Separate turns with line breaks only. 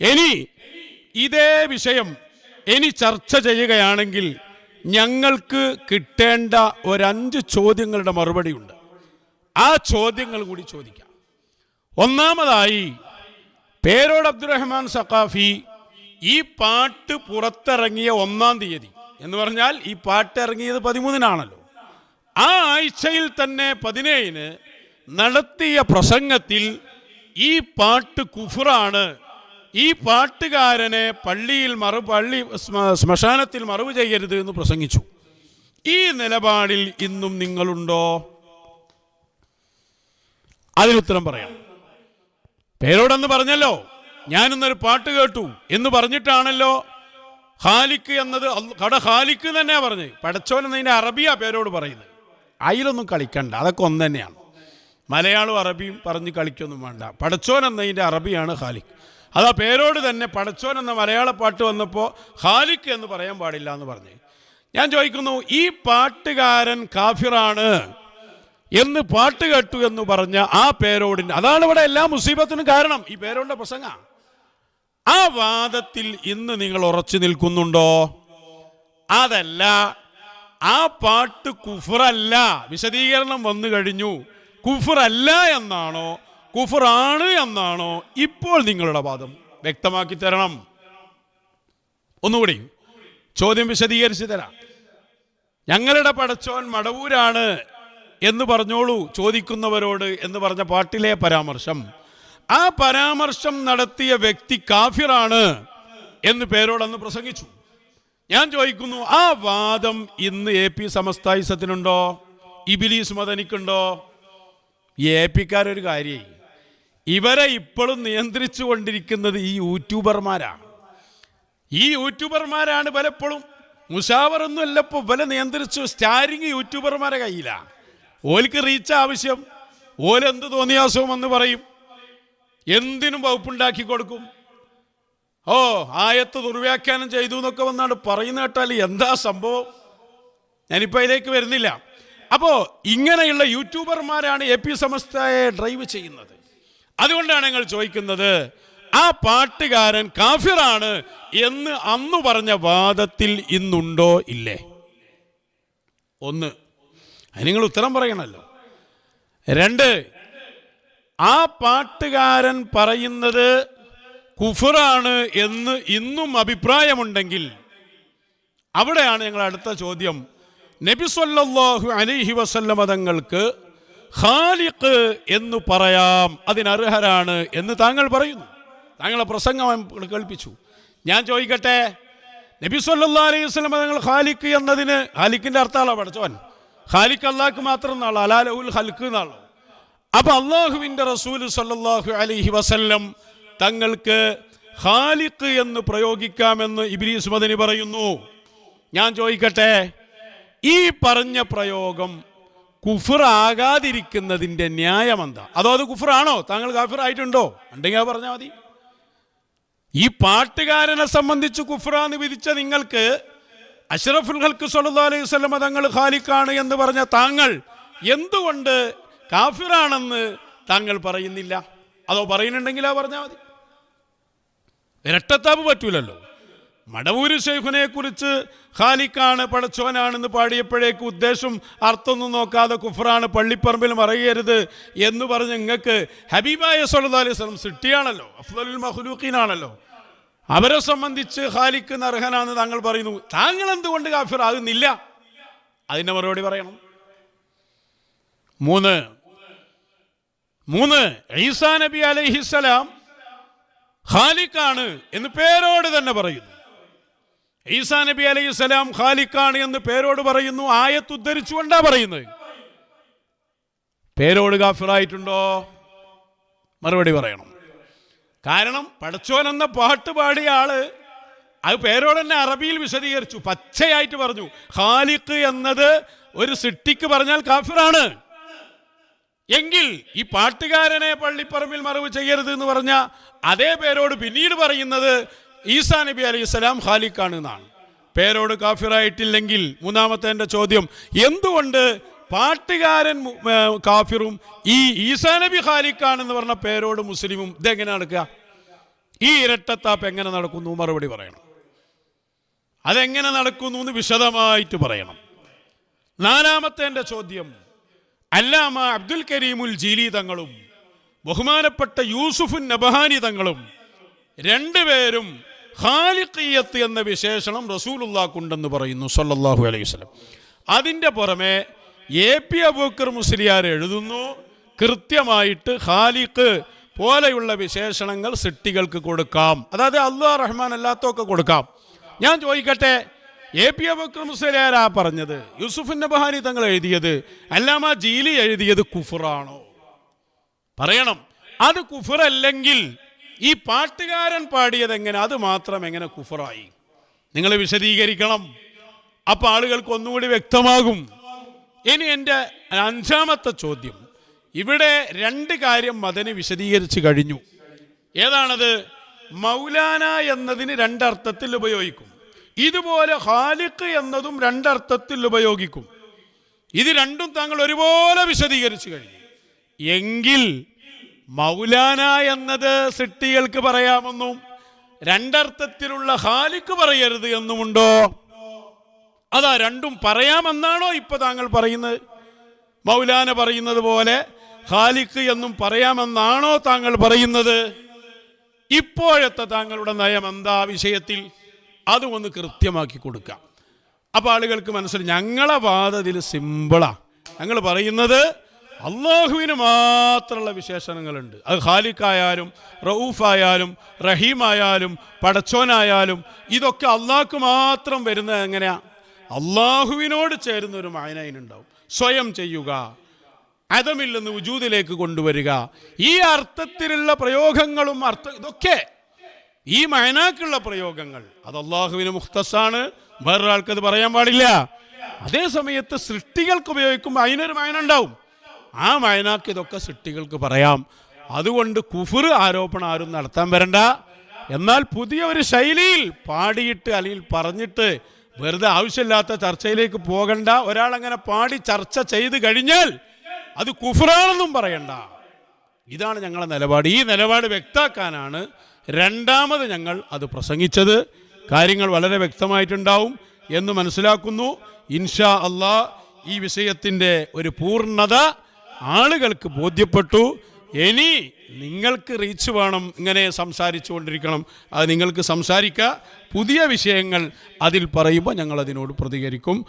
ഇനി ഇതേ വിഷയം ഇനി ചർച്ച ചെയ്യുകയാണെങ്കിൽ ഞങ്ങൾക്ക് കിട്ടേണ്ട 5 ചോദ്യങ്ങളുടെ മറുപടിയുണ്ട്. ആ ചോദ്യങ്ങൾ കൂടി ചോദിക്കാം. ഒന്നാമതായി, പേരോട് അബ്ദുറഹ്മാൻ സഖാഫി ഈ പാട്ട് പുറത്തിറങ്ങിയ 1-ാം തീയതി എന്ന് പറഞ്ഞാൽ ഈ പാട്ട് ഇറങ്ങിയത് 13-നാണല്ലോ. ആ ആഴ്ചയിൽ തന്നെ 17-ന് നടത്തിയ പ്രസംഗത്തിൽ ഈ പാട്ട് കുഫ്റാണ്, ഈ പാട്ടുകാരനെ ശ്മശാനത്തിൽ മറവ് ചെയ്യരുത് എന്ന് പ്രസംഗിച്ചു. ഈ നിലപാടിൽ ഇന്നും നിങ്ങളുണ്ടോ? അതിനുത്തരം പറയണം. പേരോടെന്ന് പറഞ്ഞല്ലോ, ഞാനിന്നൊരു പാട്ട് കേട്ടു എന്ന് പറഞ്ഞിട്ടാണല്ലോ ഖാലിക്ക് എന്നത് ഖാലിക്ക് തന്നെയാ പറഞ്ഞത്. പടച്ചോൻ എന്നതിൻ്റെ അറബിയാ പേരോട് പറയുന്നത്. അതിലൊന്നും കളിക്കണ്ട, അതൊക്കെ ഒന്ന് തന്നെയാണ്. മലയാളവും അറബിയും പറഞ്ഞ് കളിക്കൊന്നും വേണ്ട. പടച്ചോൻ എന്നതിൻ്റെ അറബിയാണ് ഖാലിക്ക്. അതാ പേരോട് തന്നെ പടച്ചോൻ എന്ന മലയാള പാട്ട് വന്നപ്പോൾ ഖാലിക്ക് എന്ന് പറയാൻ പാടില്ല എന്ന് പറഞ്ഞു. ഞാൻ ചോദിക്കുന്നു, ഈ പാട്ടുകാരൻ കാഫിറാണ് എന്ന് പാട്ട് കേട്ടു എന്ന് പറഞ്ഞ ആ പേരോടിൻ്റെ, അതാണ് ഇവിടെ എല്ലാ മുസീബത്തിനും കാരണം, ഈ പേരോടിൻ്റെ പ്രസംഗ. ആ വാദത്തിൽ ഇന്ന് നിങ്ങൾ ഉറച്ചു നിൽക്കുന്നുണ്ടോ? അതല്ല, ആ പാട്ട് കുഫ്റല്ല, വിശദീകരണം വന്നു കഴിഞ്ഞു, കുഫ്റല്ല എന്നാണോ കുഫ്റാണ് എന്നാണോ ഇപ്പോൾ നിങ്ങളുടെ വാദം? വ്യക്തമാക്കി തരണം. ഒന്നുകൂടി ചോദ്യം വിശദീകരിച്ച് തരാം. ഞങ്ങളുടെ പടച്ചോൻ മടവൂരാണ് എന്ന് പറഞ്ഞോളൂ ചോദിക്കുന്നവരോട് എന്ന് പറഞ്ഞ പാട്ടിലെ പരാമർശം, ആ പരാമർശം നടത്തിയ വ്യക്തി കാഫിറാണ് എന്ന് പേരോടന്ന് പ്രസംഗിച്ചു. ഞാൻ ചോദിക്കുന്നു, ആ വാദം ഇന്ന് AP സമസ്തായിസത്തിനുണ്ടോ? ഇബിലീസ് മദനിക്കുണ്ടോ? ഈ AP-ക്കാരൊരു കാര്യമായി, ഇവരെ ഇപ്പോഴും നിയന്ത്രിച്ചു കൊണ്ടിരിക്കുന്നത് ഈ യൂട്യൂബർമാരാണ്. ഈ യൂട്യൂബർമാരാണ് പലപ്പോഴും, മുഷാവറൊന്നും അല്ല ഇപ്പോൾ വില നിയന്ത്രിച്ചു. സ്റ്റാരിങ് യൂട്യൂബർമാരെ കയ്യിലാണ്. ഓൽക്ക് റീച്ച് ആവശ്യം, ഓലെന്ത് തോന്നിയാസവും എന്ന് പറയും, എന്തിനും വകുപ്പുണ്ടാക്കി കൊടുക്കും. ഓ, ആയത്ത് ദുർവ്യാഖ്യാനം ചെയ്തു എന്നൊക്കെ വന്നാണ് പറയുന്ന കേട്ടാൽ എന്താ സംഭവം? ഞാനിപ്പോൾ അതിലേക്ക് വരുന്നില്ല. അപ്പോൾ ഇങ്ങനെയുള്ള യൂട്യൂബർമാരാണ് AP സമസ്തയെ ഡ്രൈവ് ചെയ്യുന്നത്. അതുകൊണ്ടാണ് ഞങ്ങൾ ചോദിക്കുന്നത്, ആ പാട്ടുകാരൻ കാഫിറാണ് എന്ന് അന്ന് പറഞ്ഞ വാദത്തിൽ ഇന്നുണ്ടോ ഇല്ലേ? ഒന്ന്, അതിന് നിങ്ങൾ ഉത്തരം പറയണമല്ലോ. 2, ആ പാട്ടുകാരൻ പറയുന്നത് കുഫറാണ് എന്ന് ഇന്നും അഭിപ്രായമുണ്ടെങ്കിൽ അവിടെയാണ് ഞങ്ങൾ അടുത്ത ചോദ്യം. നബി സല്ലല്ലാഹു അലൈഹി വസല്ലമ തങ്ങൾക്ക് ഖാലിഖ് എന്ന് പറയാം, അതിനർഹരാണ് എന്ന് താങ്കൾ പറയുന്നു. താങ്കളെ പ്രസംഗം കേൾപ്പിച്ചു. ഞാൻ ചോദിക്കട്ടെ, നബി സല്ലല്ലാഹു അലൈഹി വസല്ലമ തങ്ങൾ ഖാലിഖ് എന്നതിന്, ഖാലിഖിൻ്റെ അർത്ഥമാണോ പഠിച്ചവൻ? ഖാലിഖ് അല്ലാഹ്ക്ക് മാത്രം എന്നാണോ? അലാ ലഹുൽ ഖൽഖ് എന്നാണോ? അപ്പൊ അള്ളാഹുവിൻ്റെ റസൂൽ സല്ലല്ലാഹു അലൈഹി വസല്ലം തങ്ങൾക്ക് ഖാലിഖ് എന്ന് പ്രയോഗിക്കാമെന്ന് ഇബ്ലീസ് മദനി പറയുന്നു. ഞാൻ ചോദിക്കട്ടെ, ഈ പറഞ്ഞ പ്രയോഗം കുഫ്റാകാതിരിക്കുന്നതിൻ്റെ ന്യായം എന്താ? അതോ അത് കുഫ്റാണോ? താങ്കൾ കാഫിറായിട്ടുണ്ടോ? ഉണ്ടെങ്കിൽ അത് പറഞ്ഞാൽ മതി. ഈ പാട്ടുകാരനെ സംബന്ധിച്ച് കുഫ്റാന്ന് വിധിച്ച നിങ്ങൾക്ക് അഷ്റഫുൽ ഖൽഖ് സ്വല്ലല്ലാഹു അലൈഹി വസല്ലം തങ്ങൾ ഖാലിഖാണ് എന്ന് പറഞ്ഞ താങ്കൾ എന്തുകൊണ്ട് കാഫിറാണെന്ന് താങ്കൾ പറയുന്നില്ല? അതോ പറയുന്നുണ്ടെങ്കിൽ അത് പറഞ്ഞാൽ മതി. ഇരട്ടത്താപ്പ് പറ്റൂലല്ലോ. മടവൂര് ശൈഖുനെ കുറിച്ച് ഖാലിഖാണ്, പടച്ചോനാണെന്ന് പാടിയപ്പോഴേക്ക് ഉദ്ദേശം അർത്ഥമൊന്നും നോക്കാതെ കുഫ്റാണ്, പള്ളിപ്പറമ്പിൽ മറയരുത് എന്ന് പറഞ്ഞ് നിങ്ങൾക്ക് ഹബീബായ സ്വല്ലല്ലാഹു അലൈഹി വസല്ലം സിട്ടിയാണല്ലോ, അഫ്ളലുൽ മഖ്ലൂഖീനാണല്ലോ, അവരെ സംബന്ധിച്ച് ഖാലിഖ് അർഹനാണെന്ന് താങ്കൾ പറയുന്നു. താങ്കൾ എന്തുകൊണ്ട് കാഫിർ ആകുന്നില്ല? അതിൻ്റെ മറുപടി പറയണം. 3 ഈസാ നബി അലൈഹിസ്സലാം ഖാലിഖാണ് എന്ന് പേരോട് തന്നെ പറയുന്നു. ഈസാ നബി അലൈഹിസ്സലാം ഖാലിഖാണ് എന്ന് പേരോട് പറയുന്നു. ആയത്ത് ഉദ്ധരിച്ചുകൊണ്ടാ പറയുന്നത്. പേരോട് കാഫിറായിട്ടുണ്ടോ? മറുപടി പറയണം. കാരണം പടച്ചോൻ എന്ന പാട്ട് പാടിയ ആള് അത് പേരോട് തന്നെ അറബിയിൽ വിശദീകരിച്ചു, പച്ചയായിട്ട് പറഞ്ഞു. ഖാലിഖ് എന്നത് ഒരു സിട്ടിക്ക് പറഞ്ഞാൽ കാഫിറാണ് എങ്കിൽ ഈ പാട്ടുകാരനെ പള്ളിപ്പറമ്പിൽ മറവ് ചെയ്യരുത് എന്ന് പറഞ്ഞ അതേ പേരോട് പിന്നീട് പറയുന്നത് ഈസാ നബി അലൈഹിസ്സലാം ഖാലിഖാണ് എന്നാണ്. പേരോട് കാഫിറായിട്ടില്ലെങ്കിൽ മൂന്നാമത്തെ എൻ്റെ ചോദ്യം, എന്തുകൊണ്ട് പാട്ടുകാരൻ കാഫിറും ഈ ഈസാ നബി ഖാലിഖാണെന്ന് പറഞ്ഞ പേരോട് മുസ്ലിമും ഇതെങ്ങനെ നടക്കുക? ഈ ഇരട്ടത്താപ്പ് എങ്ങനെ നടക്കുന്നു മറുപടി പറയണം. അതെങ്ങനെ നടക്കുന്നു എന്ന് വിശദമായിട്ട് പറയണം. നാലാമത്തെ എൻ്റെ ചോദ്യം, അല്ലാമ അബ്ദുൽ കരീമുൽ ജീലി തങ്ങളും ബഹുമാനപ്പെട്ട യൂസുഫുൻ നബഹാനി തങ്ങളും രണ്ടുപേരും ഖാലിഖിയത്ത് എന്ന വിശേഷണം റസൂലുള്ളാഹിക്കുണ്ടെന്ന് പറയുന്നു സല്ലല്ലാഹു അലൈഹി വസല്ലം. അതിൻ്റെ പുറമെ AP അബൂബക്കർ മുസ്ലിയാർ എഴുതുന്നു, കൃത്യമായിട്ട് ഖാലിഖ് പോലെയുള്ള വിശേഷണങ്ങൾ സൃഷ്ടികൾക്ക് കൊടുക്കാം, അതായത് അല്ലാഹ് റഹ്മാൻ അല്ലാത്തൊക്കെ കൊടുക്കാം. ഞാൻ ചോദിക്കട്ടെ, AP അബൂബക്കർ മുസ്ലിയാരാ പറഞ്ഞത്, യൂസുഫ് നബഹാനി തങ്ങൾ എഴുതിയത്, അല്ലാമ ജീലി എഴുതിയത് കുഫറാണോ? പറയണം. അത് കുഫറല്ലെങ്കിൽ ഈ പാട്ടുകാരൻ പാടിയത് എങ്ങനെ, അത് മാത്രം എങ്ങനെ കുഫറായി? നിങ്ങൾ വിശദീകരിക്കണം. അപ്പോൾ ആളുകൾക്ക് ഒന്നുകൂടി വ്യക്തമാകും. ഇനി എൻ്റെ അഞ്ചാമത്തെ ചോദ്യം, ഇവിടെ രണ്ട് കാര്യം മദനി വിശദീകരിച്ച് കഴിഞ്ഞു. ഏതാണത്? മൗലാന എന്നതിന് രണ്ടർത്ഥത്തിൽ ഉപയോഗിക്കും, ഇതുപോലെ ഖാലിഖ് എന്നതും രണ്ടർത്ഥത്തിൽ ഉപയോഗിക്കും. ഇത് രണ്ടും താങ്കൾ ഒരുപോലെ വിശദീകരിച്ചു കഴിഞ്ഞു. എങ്കിൽ മൗലാന എന്നത് സൃഷ്ടികൾക്ക് പറയാമെന്നും രണ്ടർത്ഥത്തിലുള്ള ഖാലിഖ് പറയരുത് എന്നുമുണ്ടോ? അതാ രണ്ടും പറയാമെന്നാണോ ഇപ്പൊ താങ്കൾ പറയുന്നത്? മൗലാന പറയുന്നത് പോലെ ഖാലിഖ് എന്നും പറയാമെന്നാണോ താങ്കൾ പറയുന്നത്? ഇപ്പോഴത്തെ താങ്കളുടെ നയം എന്താ വിഷയത്തിൽ? അത് ഒന്ന് കൃത്യമാക്കി കൊടുക്കാം. അപ്പോൾ ആളുകൾക്ക് മനസ്സിലായി. ഞങ്ങളെ വാദത്തിൽ സിമ്പിളാ. ഞങ്ങൾ പറയുന്നത് അള്ളാഹുവിന് മാത്രമുള്ള വിശേഷണങ്ങളുണ്ട്. അത് ഖാലിഖായാലും റഊഫായാലും റഹീമായാലും പടച്ചോനായാലും ഇതൊക്കെ അള്ളാഹ്ക്ക് മാത്രം വരുന്നത് എങ്ങനെയാ? അള്ളാഹുവിനോട് ചേരുന്ന ഒരു മഅനയിനുണ്ടാവും. സ്വയം ചെയ്യുക, അദമിൽ നിന്ന് വുജൂദിലേക്ക് കൊണ്ടുവരിക, ഈ അർത്ഥത്തിലുള്ള പ്രയോഗങ്ങളും ഇതൊക്കെ ഈ മഅനാക്കുള്ള പ്രയോഗങ്ങൾ അത് അള്ളാഹുവിന് മുഖ്തസാണ്, വേറൊരാൾക്കത് പറയാൻ പാടില്ല. അതേ സമയത്ത് സൃഷ്ടികൾക്ക് ഉപയോഗിക്കുമ്പോൾ അതിനൊരു മഅന ഉണ്ടാവും. ആ മഅനാക്ക് ഇതൊക്കെ സൃഷ്ടികൾക്ക് പറയാം. അതുകൊണ്ട് കുഫ്ർ ആരോപണം ആരും നടത്താൻ വരണ്ട. എന്നാൽ പുതിയ ഒരു ശൈലിയിൽ പാടിയിട്ട് അല്ലെങ്കിൽ പറഞ്ഞിട്ട് വെറുതെ ആവശ്യമില്ലാത്ത ചർച്ചയിലേക്ക് പോകണ്ട. ഒരാൾ അങ്ങനെ പാടി ചർച്ച ചെയ്ത് കഴിഞ്ഞാൽ അത് കുഫ്റാണെന്നും പറയണ്ട. ഇതാണ് ഞങ്ങളുടെ നിലപാട്. ഈ നിലപാട് വ്യക്തമാക്കാനാണ് രണ്ടാമത് ഞങ്ങൾ അത് പ്രസംഗിച്ചത്. കാര്യങ്ങൾ വളരെ വ്യക്തമായിട്ടുണ്ടാവും എന്ന് മനസ്സിലാക്കുന്നു. ഇൻഷാ അല്ലാഹ് ഈ വിഷയത്തിൻ്റെ ഒരു പൂർണ്ണത ആളുകൾക്ക് ബോധ്യപ്പെട്ടു. ഇനി നിങ്ങൾക്ക് റീച്ച് വേണം, ഇങ്ങനെ സംസാരിച്ചു കൊണ്ടിരിക്കണം. അത് നിങ്ങൾക്ക് സംസാരിക്കുക. പുതിയ വിഷയങ്ങൾ അതിൽ പറയുമ്പോൾ ഞങ്ങൾ അതിനോട് പ്രതികരിക്കും.